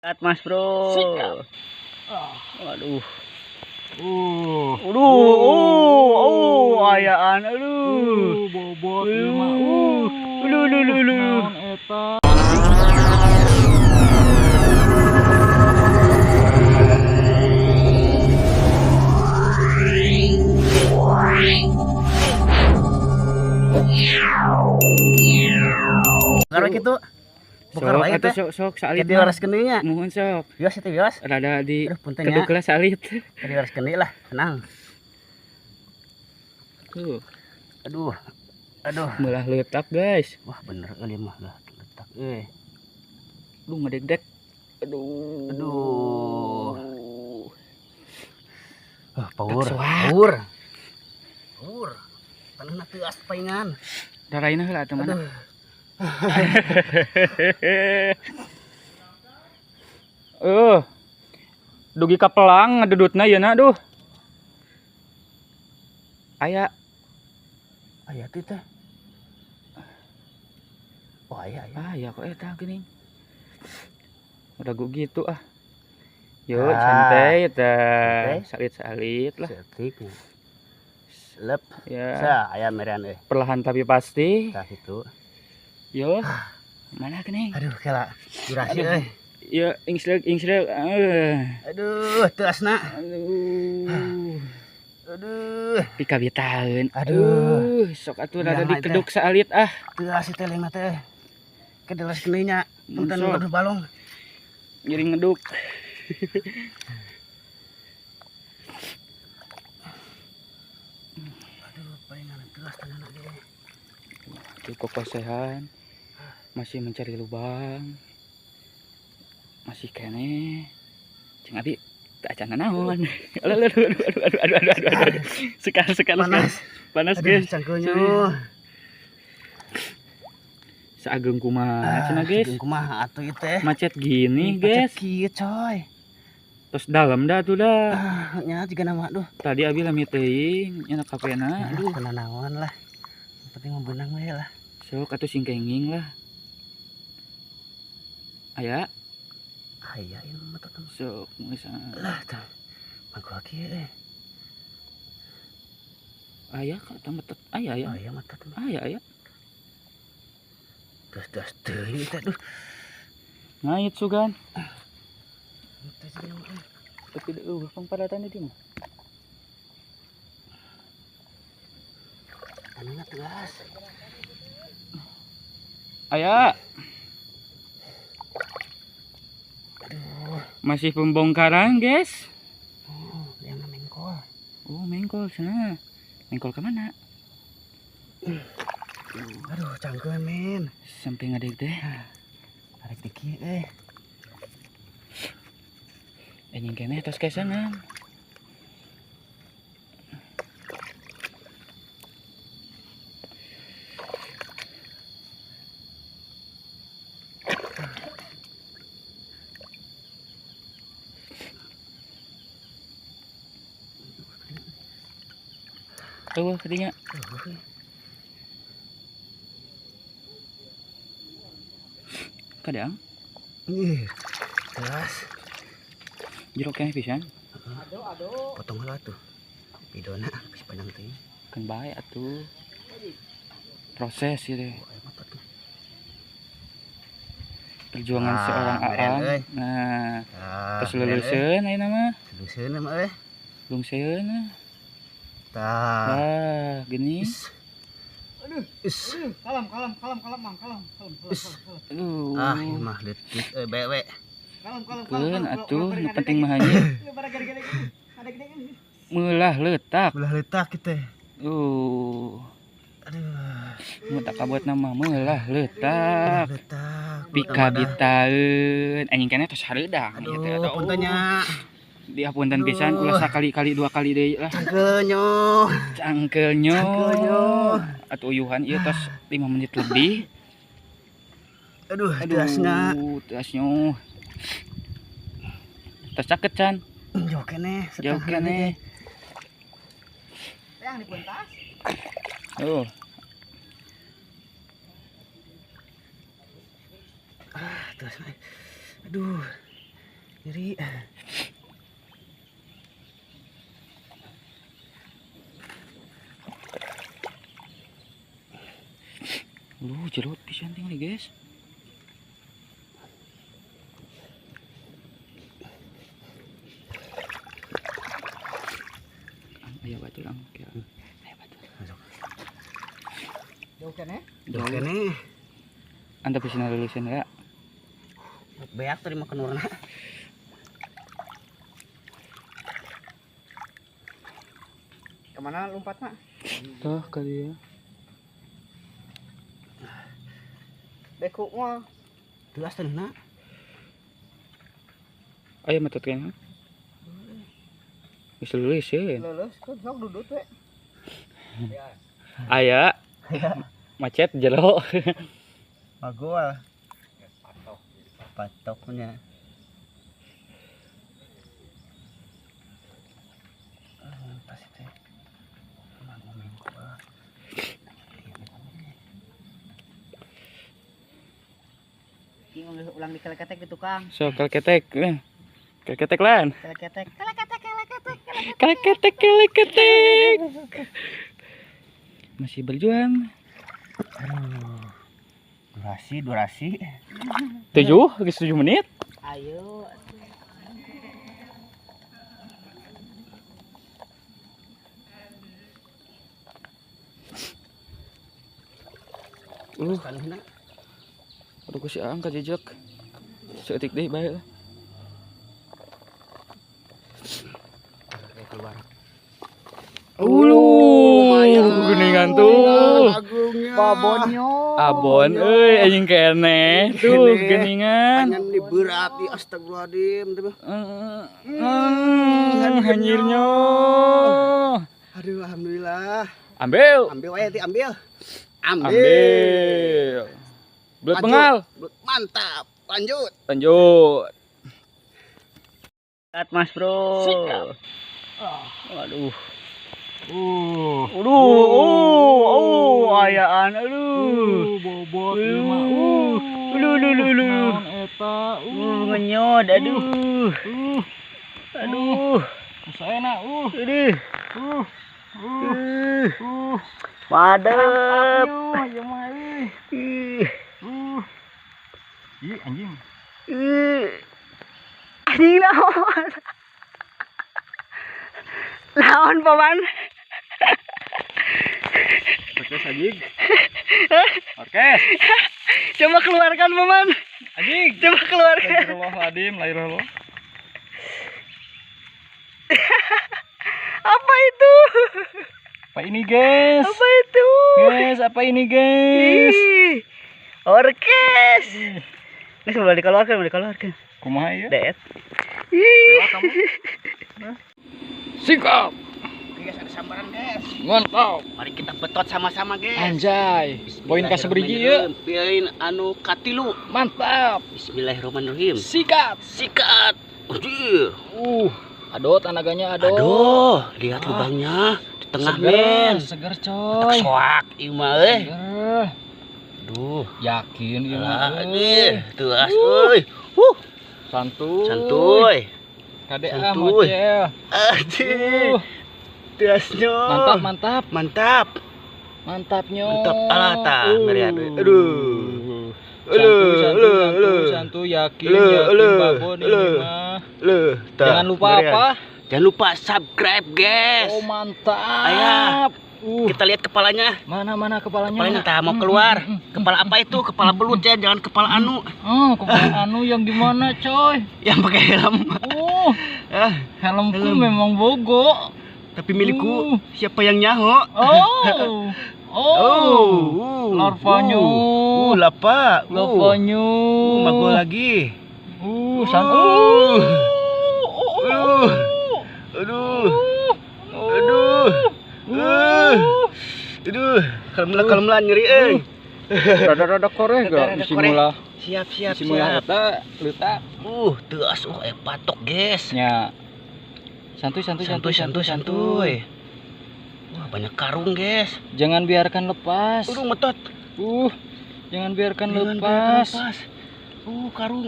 Sikat Mas Bro. Sikat. Waduh. Aduh, ayaan aduh. Bobot Aduh. naon eta. Karo kitu. Bukar wae teh. Sok salit Jadi waras kendinya. Muhun sok. Bios itu bios. Rada di Aduh puntennya. keduk lah salit. Jadi waras kendi lah, tenang. Tuh, Aduh. Aduh. belah letak guys. Wah bener kali mah lah letak Duh ngedek-dek. Aduh. Aduh. Power. Taksuak. Power. Tanahna teu as paingan. Daraina heula atuh mana. Dugi ka pelang ngedudutna yeuna duh. Aya Aya teh teh. Oh aya. ya kok eta geuning. Udah gue gitu ah. Yuk santai teh. Salit-salit lah. Setik. Lep. Ya. Sa aya merean Perlahan tapi pasti. Tah itu. Yo. Mana geuning? Aduh kela durasi Aduh. Ya ingsreg. Aduh teu asna. Aduh. Pika bitaeun. Aduh. Sok atuh rada Jangan, dikeduk salit ah. Teu asi teh leungna teh. Kedelas kendinya. Punten Sok. aduh balong. Ngiring ngeduk. Aduh palingan telas tanahna ge. Cukup kosehan. Masih mencari lubang. Masih kene. Cing abi tak acan naon. Aduh. Sekar. Panas guys. Cangkeunyo. Saageng kumaha cenah guys. Sageung kumaha atuh ieu teh. Macet gini guys. Kieu coy. Terus dalam dah tuh dah. Nya juga nama aduh. Tadi abi lami teuing nya kapena. Aduh kena naon lah. Yang penting mah beunang we lah. Sok atuh singkenging lah. Aya. Aya ieu mah tetep. Sok geus. Lah tah. Mangko kieu Aya ka tametet. Aya ya. Aya mah tetep. Aya. Das teuing teh duh. Ngait sugan. Teh cenah mah. Tapi pangpadatan di mah. Tanahna tegas. Aya. Aduh. Masih pembongkaran, guys. Oh, yang mengkol. Oh, mengkol sana. Mengkol ke mana? Aduh, cangkeun men. Sampai ngadeg teh. Arek di kieu Anjing kene tos kesangan. Tuh ketinya. Kadang Ih, tegas. jeruk kene pisan. Potong heula tuh. Videona geus panjang teh. Kan bae atuh. Proses ya deh. Perjuangan Ah, seorang meren, Aang. euy. Nah, terus meren, luluseun ayeuna mah. Luluseun mah Lungseun. Tah. Wah, gini. Is. Kalem, Mang, kalem. Aduh. Ah, ieu mah leutik bewe. Kalem. Keun atuh nu penting mah hanya meulah leutak. Belah letak kitu. Aduh. Nu tak kabuat nama meulah leutak. Letak. Pika bitaeun. Anjing kene tos hareudang. Aduh, puntennya. Diapunten pisan ulah sakali-kali 2 kali deui lah. Cangkeunyo. Atuh uyuhan ieu tos 5 menit lebih. Aduh, teasna. Teasnya. Tos caket can. Jauh kene, Jauh kene. yang dipuntas. Teasna. Aduh. Nyeri. Lu jerut pisan tinggal guys. Ayo batul ang kaya. Ayo batul. Masuk. Jauh kan ya? Jauh kene. Anda pisan lulusan ya. Beak tadi makan warna. Kemana lompat mak? Tuh kali ya. Beku mah. Tuas tadi nak. Ayo matut kayaknya. Bisa lulusin. Lulus, kok sok duduk tuh. Aya. Macet jero. Magol. Patoknya. Pas itu. Ulang dikeleketek gitu Kang. So kalketek. Kalketek lan. Keleketek. Kalketek. Masih berjuang. Durasi. 7 menit. Ayo. Sekali nak. Aduh si angkat jejak. Seetik deh baik lah. Keluar. Geningan tuh. Agungnya. Babonnya. Abon euy anjing kene. Tuh geningan. Panjang di berat di astagfirullahaladzim. Hanyirnya. Aduh alhamdulillah. Ambil. Ambil aja ti ambil. Ambil. Belut Lanjut. bengal. Mantap. Lanjut. Lanjut. Sikat Mas Bro. Sikat. Aduh. Ayaan, aduh. Bobot eta. Ngenyot, aduh. Saya nak. Madep. Ih, anjing. Anjing naon? Naon paman? Orkes anjing. Coba keluarkan paman. Anjing. Coba keluarkan. Astagfirullahaladzim, lahirullah. Apa itu? Apa ini, guys? Apa itu? Guys, apa ini, guys? Ih, orkes. Ini sudah dikeluarkan. Kumaha ya? Deet. Kamu. Sikap. Guys, ada sambaran guys. Mantap. Mari kita betot sama-sama guys. Anjay. Poin ka sabriji ya. Poin anu katilu. Mantap. Bismillahirrahmanirrahim. Sikat. Sikat. Anjir. Aduh tanaganya aduh. Aduh, lihat lubangnya di tengah men. Seger coy. Soak ieu mah euy. Seger. Aduh. Yakin ieu Ah, mah. aduh, tuas euy. Santuy. Kade ah Santuy. mocel. Aduh. Tuasnya. Mantap. Mantapnya. Mantap alah tah ngeri aduh. Santuy yakin babon ini mah. Jangan lupa apa? Jangan lupa subscribe guys. Oh mantap. Ayah. Kita lihat kepalanya. Mana kepalanya? Kepalanya tak mau keluar. Kepala apa itu? Kepala belut ya, jangan kepala anu. Kepala anu yang gimana coy? Yang pakai helm. Helmku memang bogo. Tapi milikku siapa yang nyaho? Larvanya. Lapa. Larvanya. Magol lagi. Aduh, kalem-kalem nyeri euy. Rada-rada koreh gak? Disimula. Siap. Disimula eta leutak. Teus patok, guys. Nya. Santuy. Wah, banyak karung, guys. Jangan biarkan lepas. Metot. Jangan biarkan lepas. Karung.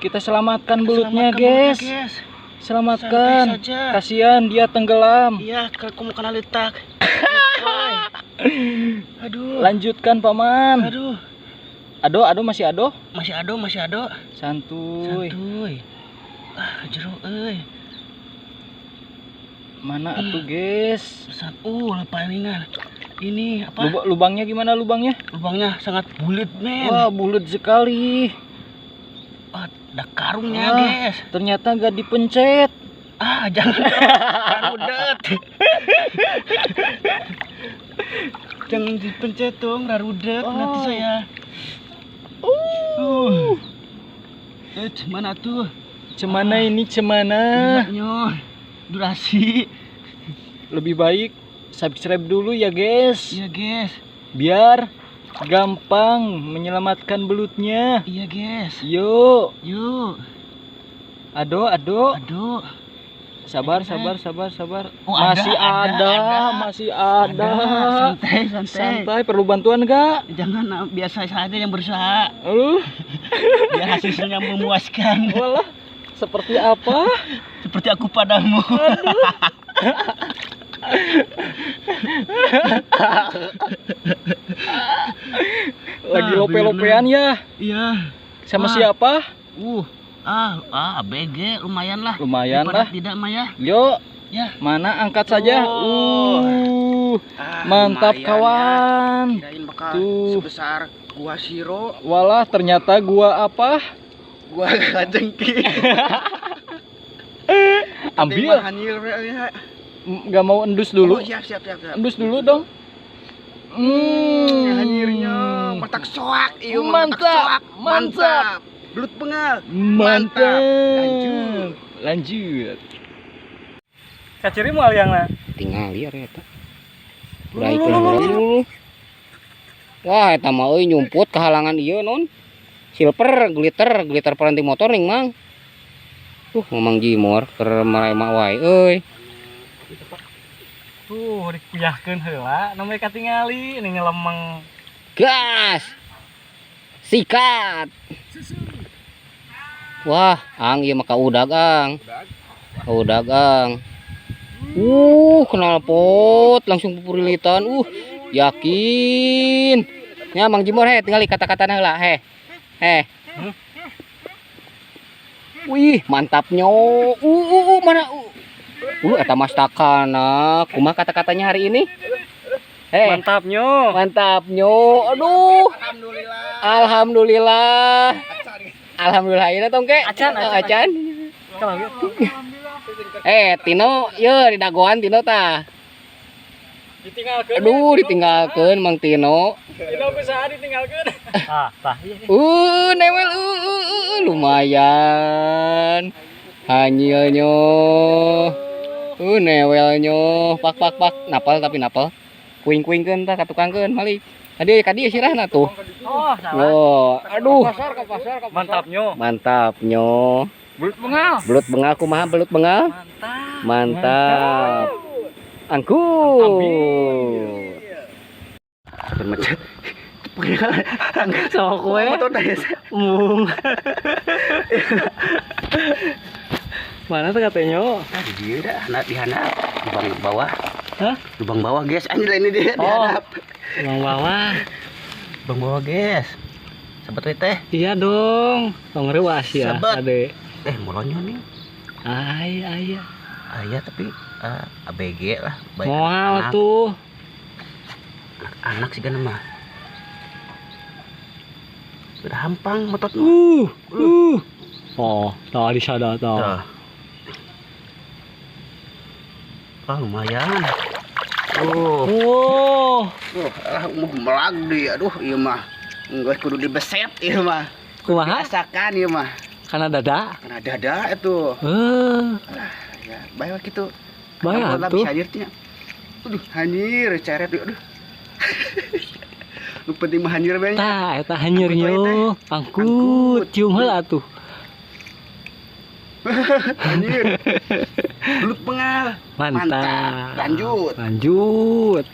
Kita selamatkan belutnya, guys. Selamatkan. Santai saja. Kasihan dia tenggelam. Iya, kamu kena letak. Aduh. Lanjutkan, Paman. Aduh. Ado masih ado? Masih ado. Santuy. Jeruk euy. Mana atuh, guys? Palingan. Ini apa? Lubangnya gimana lubangnya? Lubangnya sangat bulat, men. Wah, bulat sekali. Ada karungnya, Wah, guys. ternyata gak dipencet. Jangan. Rarudet. Jangan dipencet dong, rarudet. Nanti saya. Mana tuh? Cemana ini cemana? Lihatnya. Durasi. Lebih baik subscribe dulu ya, guys. Iya, guys. Biar gampang menyelamatkan belutnya. Iya, guys. Yuk. Ado. Aduh. Sabar. Oh, masih ada. Santai. Perlu bantuan enggak? Jangan, biasa saja yang berusaha. Biar hasilnya memuaskan. Walah, seperti apa? Seperti aku padamu. Lagi lope-lopean ya? Iya. Sama siapa? ABG lumayan lah. Lumayan Daripada lah. Tidak, Maya. Yuk. Ya. Mana angkat saja. Mantap, lumayan, kawan. Ya. Kirain bakal Tuh. sebesar gua Siro. Walah, ternyata gua apa? Gua kajengki. Ambil. Ya. Gak mau endus dulu. Siap. Endus dulu dong. Hanyirnya matak soak. Iya, Mantap. Belut bengal. Mantap. Lanjut. Kaciri mau aliangna. Tinggal liar eta. Udah itu dulu. Wah, eta mah euy nyumput kehalangan ieu non. Silver, glitter peranti motor ning mang. Ngomong jimor keur marema wae euy. Tuh, dikuyahkeun heula, namanya katingali ini ngelemeng. Gas. Sikat. Wah, ang ieu mah kaudag ang. Kenal pot langsung pupurilitan. Yakin. Nya Mang Jimor tinggal kata-katana heula Wih, mantapnya. Mana? Eta mas takana. Kumaha kata-katanya hari ini? Mantapnya. Aduh. Alhamdulillah. Ini tongke. Acan. Tino, yeuh di dagoan Tino tah. Ditinggalkeun. Aduh, ditinggalkeun Mang Tino. Tino bisa ditinggalkeun. Tah. Newel lumayan. Hanyilnya. Newelnya. Pak. Napal. Kuing-kuingkeun tah katukangkeun malik. Kadi sirahna tuh. Aduh. Mantapnya. Belut bengal kumaha belut bengal? Mantap. Angkut. Bermecet. Sama kue. Mana tuh katanya? Dia dah di handap lubang bawah. Hah? Lubang bawah, guys. Ini dia di handap. Lubang bawah. Lubang bawah, guys. Sahabat teh. Iya dong. Tong rewas ya, Sahabat. Ade. Molonyo nih. Ayah tapi ABG lah. Moal tuh. Anak sih kan mah. Sudah hampang motot. Tah di sada tah. Lumayan. Melag di. Aduh, iya mah. Enggak kudu dibeset ieu mah. Kumaha? Biasakan ieu mah. Karena dada. Karena dada itu. Ya, bae kitu. Bae atuh. Bisa hanyirnya. Aduh, hanyir ceret aduh. Lu penting mah hanyir bae. Tah, eta hanyirnya. Angkut, cium heula atuh. Hanyir. Belut bengal. Mantap. Lanjut. Lanjut.